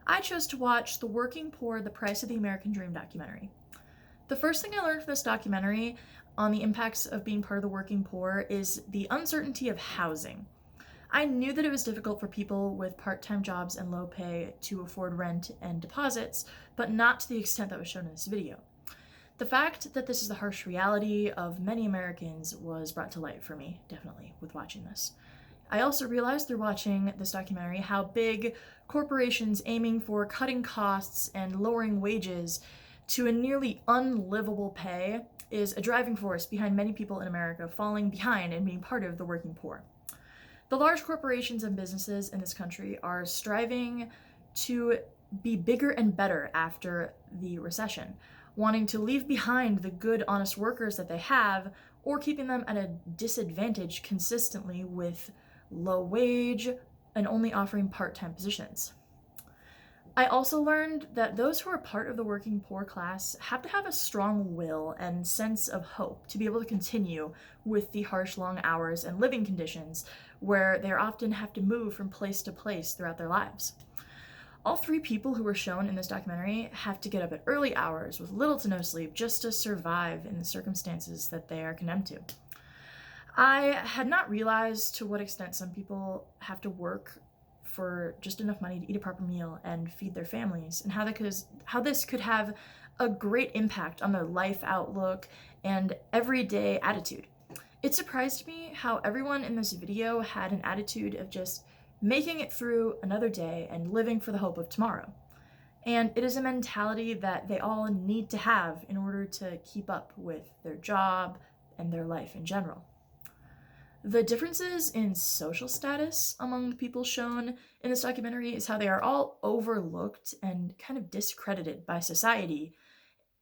I chose to watch The Working Poor, The Price of the American Dream documentary. The first thing I learned from this documentary on the impacts of being part of the working poor is the uncertainty of housing. I knew that it was difficult for people with part time jobs and low pay to afford rent and deposits, but not to the extent that was shown in this video. The fact that this is the harsh reality of many Americans was brought to light for me, definitely, with watching this. I also realized through watching this documentary how big corporations aiming for cutting costs and lowering wages to a nearly unlivable pay is a driving force behind many people in America falling behind and being part of the working poor. The large corporations and businesses in this country are striving to be bigger and better after the recession, wanting to leave behind the good, honest workers that they have, or keeping them at a disadvantage consistently with low wage and only offering part-time positions. I also learned that those who are part of the working poor class have to have a strong will and sense of hope to be able to continue with the harsh long hours and living conditions where they often have to move from place to place throughout their lives. All three people who were shown in this documentary have to get up at early hours with little to no sleep just to survive in the circumstances that they are condemned to. I had not realized to what extent some people have to work for just enough money to eat a proper meal and feed their families, and how this could have a great impact on their life outlook and everyday attitude. It surprised me how everyone in this video had an attitude of just making it through another day and living for the hope of tomorrow. And it is a mentality that they all need to have in order to keep up with their job and their life in general. The differences in social status among the people shown in this documentary is how they are all overlooked and kind of discredited by society,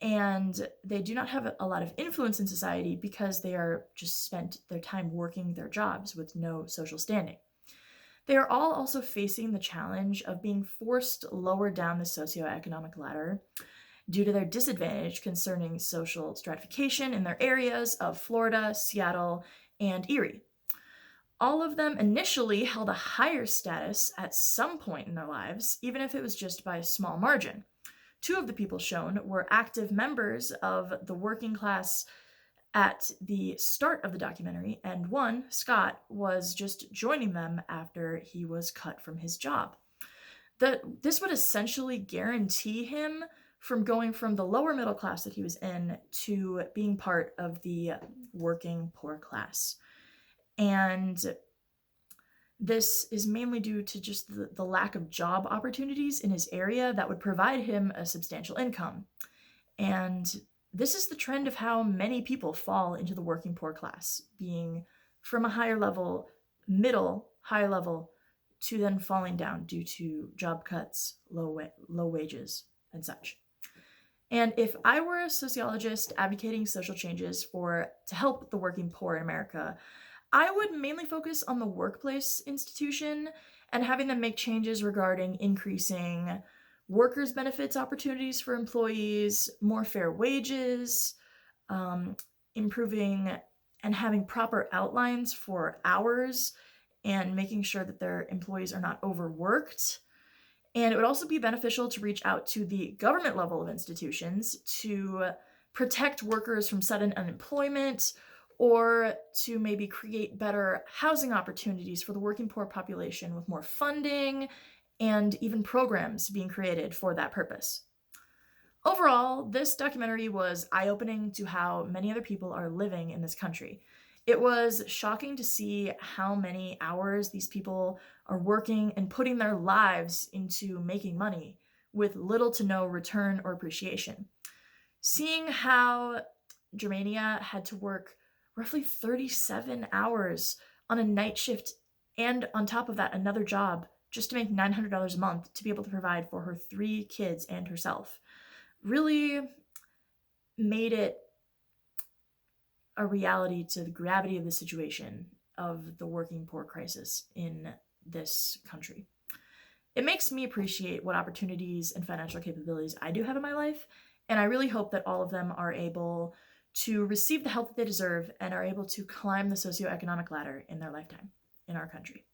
and they do not have a lot of influence in society because they are just spent their time working their jobs with no social standing. They are all also facing the challenge of being forced lower down the socioeconomic ladder due to their disadvantage concerning social stratification in their areas of Florida, Seattle, and Erie. All of them initially held a higher status at some point in their lives, even if it was just by a small margin. Two of the people shown were active members of the working class at the start of the documentary, and one, Scott, was just joining them after he was cut from his job. This would essentially guarantee him from going from the lower middle class that he was in to being part of the working poor class. And this is mainly due to just the lack of job opportunities in his area that would provide him a substantial income. And this is the trend of how many people fall into the working poor class, being from a higher level, higher level, to then falling down due to job cuts, low wages, and such. And if I were a sociologist advocating social changes to help the working poor in America, I would mainly focus on the workplace institution and having them make changes regarding increasing workers' benefits opportunities for employees, more fair wages, improving and having proper outlines for hours and making sure that their employees are not overworked. And it would also be beneficial to reach out to the government level of institutions to protect workers from sudden unemployment, or to maybe create better housing opportunities for the working poor population with more funding and even programs being created for that purpose. Overall, this documentary was eye-opening to how many other people are living in this country. It was shocking to see how many hours these people are working and putting their lives into making money with little to no return or appreciation. Seeing how Germania had to work roughly 37 hours on a night shift, and on top of that, another job just to make $900 a month to be able to provide for her 3 kids and herself, really made it a reality to the gravity of the situation of the working poor crisis in this country. It makes me appreciate what opportunities and financial capabilities I do have in my life, and I really hope that all of them are able to receive the help that they deserve and are able to climb the socioeconomic ladder in their lifetime in our country.